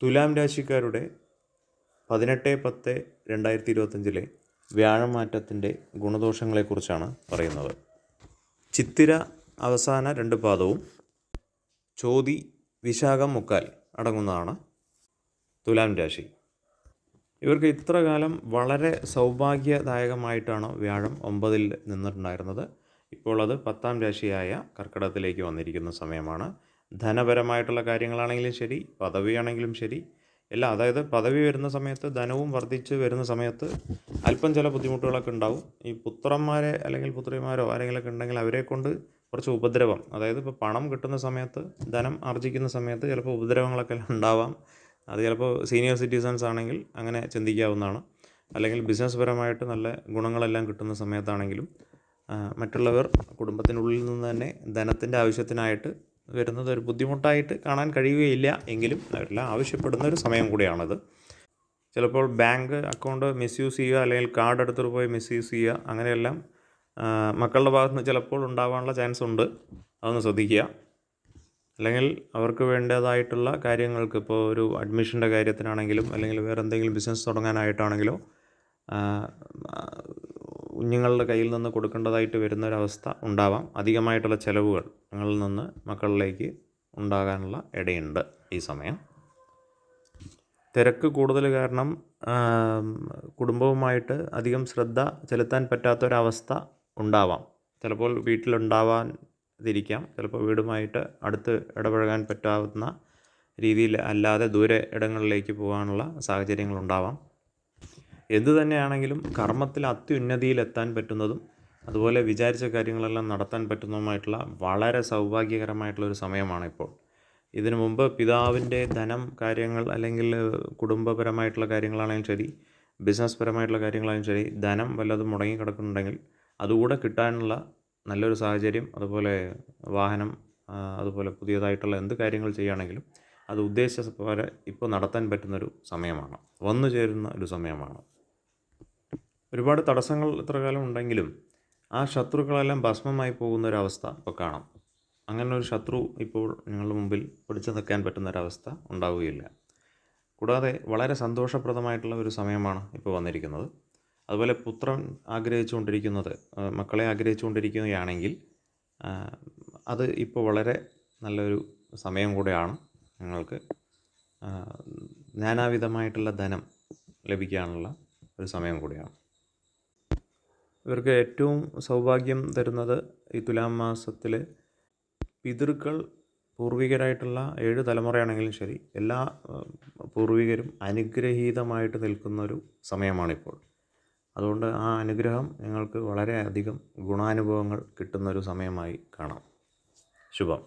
തുലാം രാശിക്കാരുടെ 18/10/2025 വ്യാഴമാറ്റത്തിൻ്റെ ഗുണദോഷങ്ങളെക്കുറിച്ചാണ് പറയുന്നത്. ചിത്തിര അവസാന 2 പാദവും ചോതി വിശാഖം മുക്കാൽ അടങ്ങുന്നതാണ് തുലാം രാശി. ഇവർക്ക് ഇത്ര കാലം വളരെ സൗഭാഗ്യദായകമായിട്ടാണ് വ്യാഴം 9-ൽ നിന്നിട്ടുണ്ടായിരുന്നത്. ഇപ്പോൾ അത് 10-ാം രാശിയായ കർക്കിടകത്തിലേക്ക് വന്നിരിക്കുന്ന സമയമാണ്. ധനപരമായിട്ടുള്ള കാര്യങ്ങളാണെങ്കിലും ശരി, പദവിയാണെങ്കിലും ശരി, എല്ലാം. അതായത് പദവി വരുന്ന സമയത്ത് ധനവും വർദ്ധിച്ച് വരുന്ന സമയത്ത് അല്പം ചില ബുദ്ധിമുട്ടുകളൊക്കെ ഉണ്ടാവും. ഈ പുത്രന്മാരെ അല്ലെങ്കിൽ പുത്രിമാരോ ആരെങ്കിലുമൊക്കെ ഉണ്ടെങ്കിൽ അവരെ കൊണ്ട് കുറച്ച് ഉപദ്രവം, അതായത് ഇപ്പോൾ പണം കിട്ടുന്ന സമയത്ത്, ധനം ആർജിക്കുന്ന സമയത്ത് ചിലപ്പോൾ ഉപദ്രവങ്ങളൊക്കെ ഉണ്ടാവാം. അത് ചിലപ്പോൾ സീനിയർ സിറ്റിസൺസ് ആണെങ്കിൽ അങ്ങനെ ചിന്തിക്കാവുന്നതാണ്. അല്ലെങ്കിൽ ബിസിനസ് പരമായിട്ട് നല്ല ഗുണങ്ങളെല്ലാം കിട്ടുന്ന സമയത്താണെങ്കിലും മറ്റുള്ളവർ കുടുംബത്തിനുള്ളിൽ നിന്ന് തന്നെ ധനത്തിൻ്റെ ആവശ്യത്തിനായിട്ട് വരുന്നത് ഒരു ബുദ്ധിമുട്ടായിട്ട് കാണാൻ കഴിയുകയില്ല. എങ്കിലും അവരെല്ലാം ആവശ്യപ്പെടുന്ന ഒരു സമയം കൂടിയാണത്. ചിലപ്പോൾ ബാങ്ക് അക്കൗണ്ട് മിസ്യൂസ് ചെയ്യുക, അല്ലെങ്കിൽ കാർഡ് എടുത്തിട്ട് പോയി മിസ്യൂസ് ചെയ്യുക, അങ്ങനെയെല്ലാം മക്കളുടെ ഭാഗത്ത് നിന്ന് ചിലപ്പോൾ ഉണ്ടാവാനുള്ള ചാൻസ് ഉണ്ട്. അതൊന്ന് ശ്രദ്ധിക്കുക. അല്ലെങ്കിൽ അവർക്ക് വേണ്ടതായിട്ടുള്ള കാര്യങ്ങൾക്ക്, ഇപ്പോൾ ഒരു അഡ്മിഷൻ്റെ കാര്യത്തിനാണെങ്കിലും അല്ലെങ്കിൽ വേറെ എന്തെങ്കിലും ബിസിനസ് തുടങ്ങാനായിട്ടാണെങ്കിലോ കുഞ്ഞുങ്ങളുടെ കയ്യിൽ നിന്ന് കൊടുക്കേണ്ടതായിട്ട് വരുന്നൊരവസ്ഥ ഉണ്ടാവാം. അധികമായിട്ടുള്ള ചിലവുകൾ നിങ്ങളിൽ നിന്ന് മക്കളിലേക്ക് ഉണ്ടാകാനുള്ള ഇടയുണ്ട് ഈ സമയം. തിരക്ക് കൂടുതൽ കാരണം കുടുംബവുമായിട്ട് അധികം ശ്രദ്ധ ചെലുത്താൻ പറ്റാത്തൊരവസ്ഥ ഉണ്ടാവാം. ചിലപ്പോൾ വീട്ടിലുണ്ടാവാതിരിക്കാം, ചിലപ്പോൾ വീടുമായിട്ട് അടുത്ത് ഇടപഴകാൻ പറ്റാവുന്ന രീതിയിൽ അല്ലാതെ ദൂരെ ഇടങ്ങളിലേക്ക് പോകാനുള്ള സാഹചര്യങ്ങളുണ്ടാവാം. എന്തു തന്നെയാണെങ്കിലും കർമ്മത്തിൽ അത്യുന്നതിയിലെത്താൻ പറ്റുന്നതും അതുപോലെ വിചാരിച്ച കാര്യങ്ങളെല്ലാം നടത്താൻ പറ്റുന്നതുമായിട്ടുള്ള വളരെ സൗഭാഗ്യകരമായിട്ടുള്ളൊരു സമയമാണ് ഇപ്പോൾ. ഇതിനു മുമ്പ് പിതാവിൻ്റെ ധനം കാര്യങ്ങൾ അല്ലെങ്കിൽ കുടുംബപരമായിട്ടുള്ള കാര്യങ്ങളാണെങ്കിലും ശരി, ബിസിനസ് പരമായിട്ടുള്ള കാര്യങ്ങളാണെങ്കിലും ശരി, ധനം വല്ലതും മുടങ്ങിക്കിടക്കുന്നുണ്ടെങ്കിൽ അതുകൂടെ കിട്ടാനുള്ള നല്ലൊരു സാഹചര്യം, അതുപോലെ വാഹനം, അതുപോലെ പുതിയതായിട്ടുള്ള എന്ത് കാര്യങ്ങൾ ചെയ്യുകയാണെങ്കിലും അത് ഉദ്ദേശിച്ച പോലെ ഇപ്പോൾ നടത്താൻ പറ്റുന്നൊരു സമയമാണ്, വന്നു ചേരുന്ന ഒരു സമയമാണ്. ഒരുപാട് തടസ്സങ്ങൾ ഇത്ര കാലം ഉണ്ടെങ്കിലും ആ ശത്രുക്കളെല്ലാം ഭസ്മമായി പോകുന്നൊരവസ്ഥ ഇപ്പോൾ കാണാം. അങ്ങനെ ഒരു ശത്രു ഇപ്പോൾ നിങ്ങളുടെ മുമ്പിൽ പിടിച്ചു നിൽക്കാൻ പറ്റുന്നൊരവസ്ഥ ഉണ്ടാവുകയില്ല. കൂടാതെ വളരെ സന്തോഷപ്രദമായിട്ടുള്ള ഒരു സമയമാണ് ഇപ്പോൾ വന്നിരിക്കുന്നത്. അതുപോലെ പുത്രൻ ആഗ്രഹിച്ചുകൊണ്ടിരിക്കുന്നത്, മക്കളെ ആഗ്രഹിച്ചുകൊണ്ടിരിക്കുകയാണെങ്കിൽ അത് ഇപ്പോൾ വളരെ നല്ലൊരു സമയം കൂടെയാണ്. നിങ്ങൾക്ക് നാനാവിധമായിട്ടുള്ള ധനം ലഭിക്കാനുള്ള ഒരു സമയം കൂടിയാണ്. ഇവർക്ക് ഏറ്റവും സൗഭാഗ്യം തരുന്നത് ഈ തുലാം മാസത്തിൽ പിതൃക്കൾ, പൂർവികരായിട്ടുള്ള 7 തലമുറയാണെങ്കിലും ശരി, എല്ലാ പൂർവികരും അനുഗ്രഹീതമായിട്ട് നിൽക്കുന്നൊരു സമയമാണിപ്പോൾ. അതുകൊണ്ട് ആ അനുഗ്രഹം നിങ്ങൾക്ക് വളരെയധികം ഗുണാനുഭവങ്ങൾ കിട്ടുന്നൊരു സമയമായി കാണാം. ശുഭം.